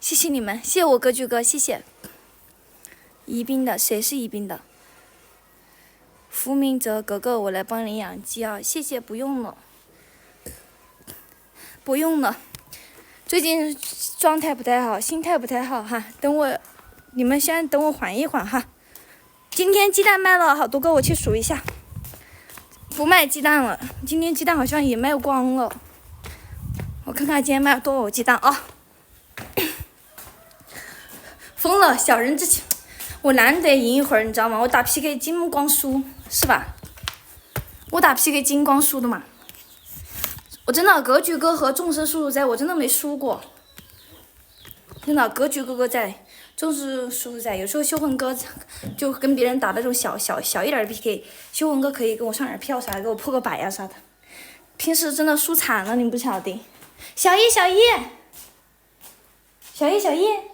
谢谢你们，谢谢我格局哥，谢谢。宜宾的，谁是宜宾的？福明泽格格，我来帮你养鸡啊！谢谢，不用了，不用了。最近状态不太好，心态不太好哈。等我，你们先等我缓一缓哈。今天鸡蛋卖了好多个，我去数一下。不卖鸡蛋了，今天鸡蛋好像也卖光了。我看看今天卖了多少鸡蛋啊！疯了，小人之情。我难得赢一会儿，你知道吗？我打 PK 金光输是吧？我打 PK 金光输的嘛。我真的格局哥和众生叔叔在，我真的没输过。真的格局哥哥在，众生叔叔在。有时候修魂哥就跟别人打那种小一点的 PK， 修魂哥可以给我上点票啥的，给我破个百呀啥的。平时真的输惨了，你不晓得。小叶，小叶，小叶，小叶。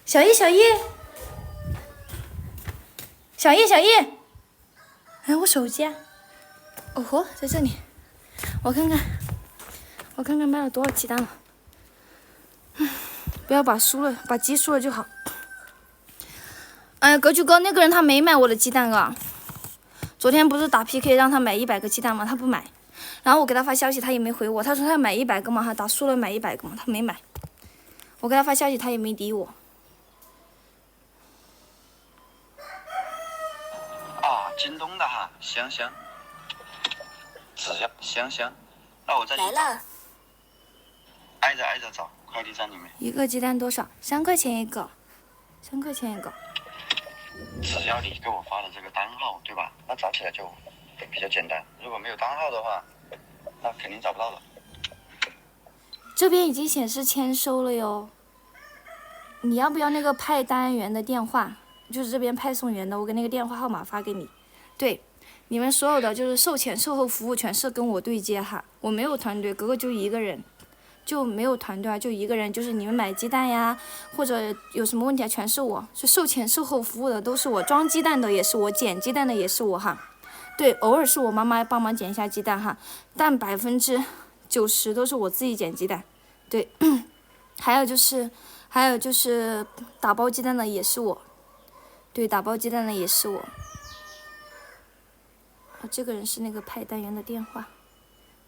小叶，小叶，小叶，小叶，哎，我手机啊，哦豁，在这里，我看看卖了多少鸡蛋了，不要把鸡输了就好。哎呀，格局哥，那个人他没买我的鸡蛋啊，昨天不是打 PK 让他买100个鸡蛋吗？他不买，然后我给他发消息，他也没回我，他说他要买100个嘛，他打输了买100个嘛，他没买，我给他发消息，他也没理我。京东的哈，行，只要行，那我再去来了，挨着找快递站里面。一个鸡蛋多少？3块钱一个，3块钱一个。只要你给我发的这个单号，对吧？那找起来就比较简单。如果没有单号的话，那肯定找不到的。这边已经显示签收了哟。你要不要那个派单员的电话？就是这边派送员的，我给那个电话号码发给你。对，你们所有的就是售前售后服务全是跟我对接哈，我没有团队，格格就一个人，就没有团队啊，就一个人，就是你们买鸡蛋呀，或者有什么问题啊，全是我，是售前售后服务的都是我，装鸡蛋的也是我，捡鸡蛋的也是我哈。对，偶尔是我妈妈帮忙捡一下鸡蛋哈，但90%都是我自己捡鸡蛋。对，还有就是打包鸡蛋的也是我，对，打包鸡蛋的也是我。这个人是那个派单员的电话，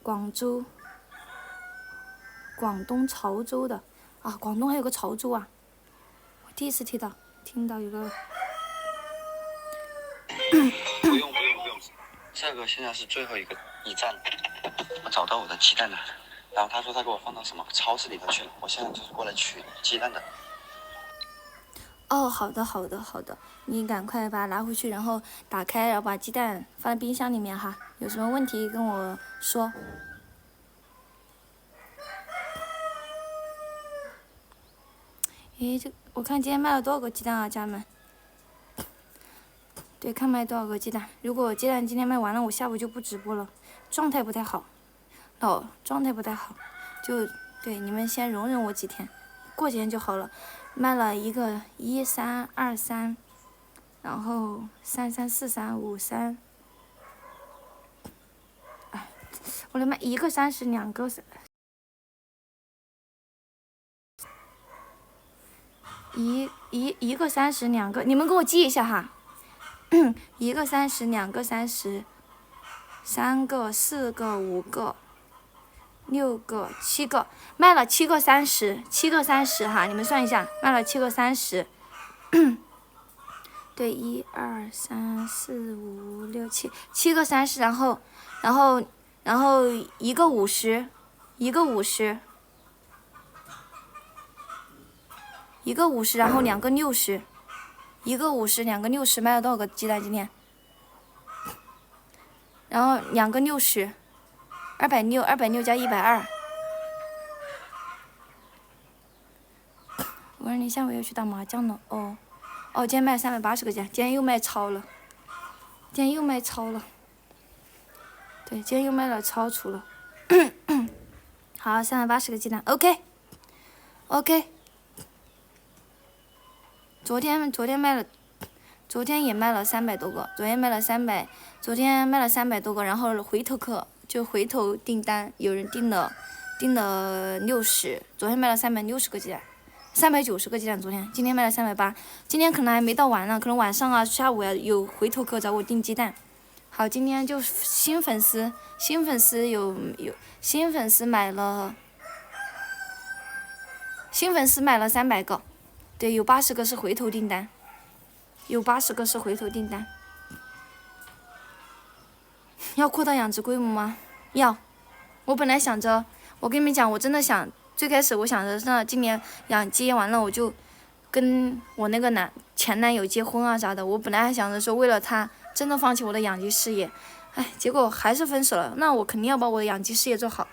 广东潮州的啊，广东还有个潮州啊，我第一次听到有个。不用，这个现在是最后一站，我找到我的鸡蛋了，然后他说他给我放到什么超市里头去了，我现在就是过来取鸡蛋的。哦，好的，你赶快把它拿回去，然后打开，然后把鸡蛋放在冰箱里面哈。有什么问题跟我说。诶，我看今天卖了多少个鸡蛋啊，家人们？对，看卖多少个鸡蛋。如果鸡蛋今天卖完了，我下午就不直播了，状态不太好。状态不太好，就对你们先容忍我几天，过几天就好了。卖了一个1323，然后334353，哎，我来卖一个30，两个一个30，两个，你们给我记一下哈，一个30，两个30，三个、4个、5个、6个、7个，卖了7个30，7个30哈，你们算一下，卖了7个30。对，1、2、3、4、5、6、7个30，然后一个50，一个50，一个50，然后两个60，一个50，两个60，卖了多少个鸡蛋今天？然后两个60，260加120。我说你下午要去打麻将了哦。今天卖380个鸡蛋，今天又卖超了。对，今天又卖了超出了。好，380个鸡蛋 ，OK。昨天也卖了300多个，昨天卖了300多个，然后回头订单，有人订订了60，昨天卖了360个鸡蛋，390个鸡蛋，今天卖了380，今天可能还没到完呢，可能晚上啊下午有回头客找我订鸡蛋。好，今天就新粉丝有新粉丝买了300个，对，有80个是回头订单，要扩大养殖规模吗？要。我本来想着，我跟你们讲，我真的想，最开始我想着那今年养鸡完了，我就跟我那个前男友结婚啊啥的。我本来还想着说，为了他真的放弃我的养鸡事业，结果还是分手了。那我肯定要把我的养鸡事业做好，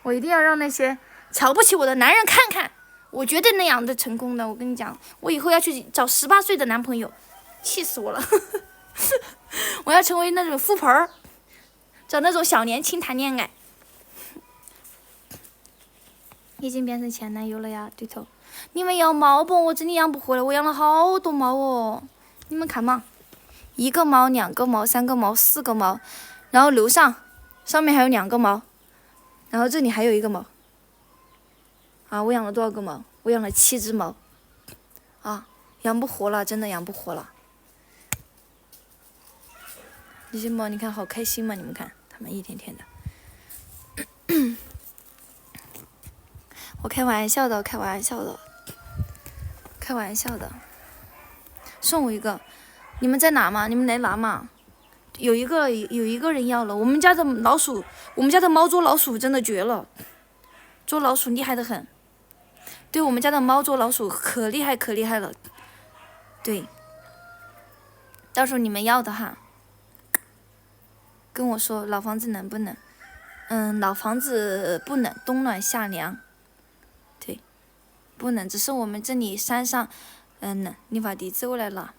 我一定要让那些瞧不起我的男人看看，我绝对能养得成功的。我跟你讲，我以后要去找18岁的男朋友，气死我了！我要成为那种富婆儿，找那种小年轻谈恋爱。已经变成前男友了呀，对头。你们要猫不？我真的养不活了，我养了好多猫哦。你们看嘛，1个猫、2个猫、3个猫、4个猫，然后楼上面还有2个猫，然后这里还有1个猫。我养了多少个猫？我养了7只猫。养不活了，真的养不活了。这些猫你看好开心吗？你们看，它们一天天的。我开玩笑的。送我一个，你们在拿吗？你们来拿嘛。有一个人要了。我们家的猫捉老鼠真的绝了，捉老鼠厉害得很。对，我们家的猫捉老鼠可厉害了。对，到时候你们要的哈，跟我说。老房子能不能？老房子不能，冬暖夏凉。不能，只是我们这里山上，理发店走来了。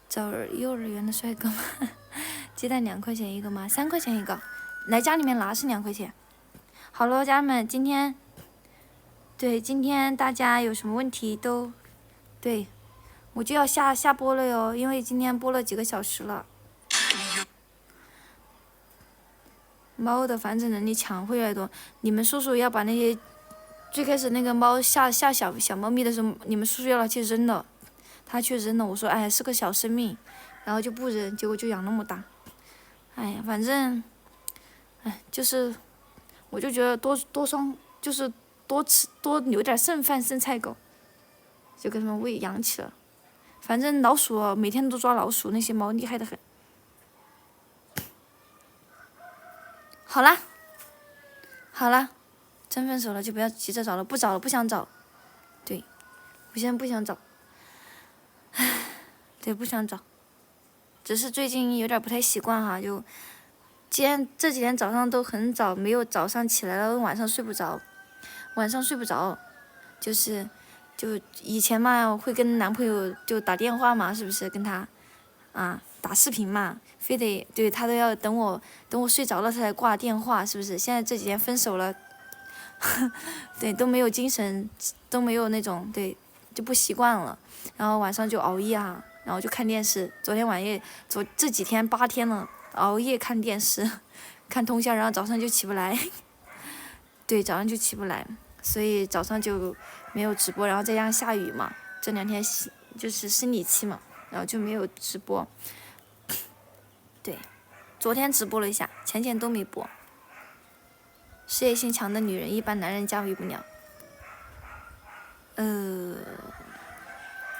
找幼儿园的帅哥吗？鸡蛋2块钱一个吗？3块钱一个，来家里面拿是2块钱。好了，家人们，今天大家有什么问题都，对，我就要下播了哟，因为今天播了几个小时了。猫的繁殖能力强会越来越多，你们叔叔要把那些。最开始那个猫下小猫咪的时候，你们叔叔要它去扔了，他去扔了。我说是个小生命，然后就不扔，结果就养那么大。反正，就是我就觉得就是多留点剩饭剩菜狗，就给他们喂养起了。反正老鼠每天都抓老鼠，那些猫厉害得很。好啦。真分手了就不要急着找了，不找了，不想找。对，我现在不想找。对，不想找。只是最近有点不太习惯哈，就这几天早上都很早，没有早上起来了，晚上睡不着，就以前嘛会跟男朋友就打电话嘛，是不是跟他打视频嘛，非得对他都要等我睡着了他才挂电话，是不是？现在这几天分手了。对，都没有精神，都没有那种，对，就不习惯了。然后晚上就熬夜然后就看电视。这几天8天了，熬夜看电视，看通宵，然后早上就起不来。对，早上就起不来，所以早上就没有直播。然后再加上下雨嘛，这2天就是生理期嘛，然后就没有直播。对，昨天直播了一下，前天都没播。事业心强的女人一般男人驾驭不了。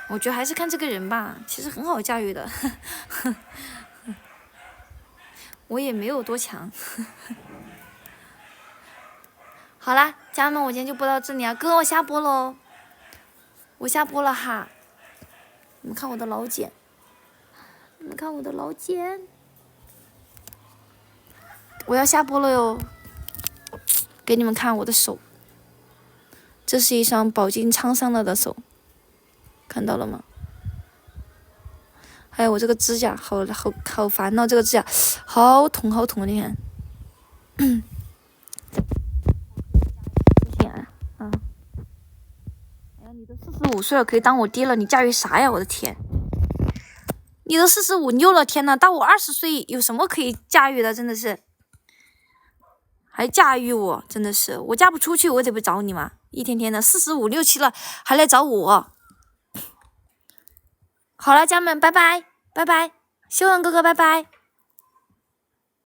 我觉得还是看这个人吧，其实很好驾驭的。我也没有多强。好啦，家人们，我今天就播到这里啊，哥，我下播喽，我下播了哈。你们看我的老茧，我要下播了哟。给你们看我的手，这是一双饱经沧桑了的手，看到了吗？还有我这个指甲，好烦恼，这个指甲好痛，你看。你都45岁了，可以当我爹了，你驾驭啥呀？我的天！你都45，牛了，天呐，大我20岁，有什么可以驾驭的？真的是。还驾驭我，真的是，我嫁不出去，我得不找你吗？一天天的45、67了，还来找我。好了，家人们，拜拜，拜拜，修文哥哥，拜拜。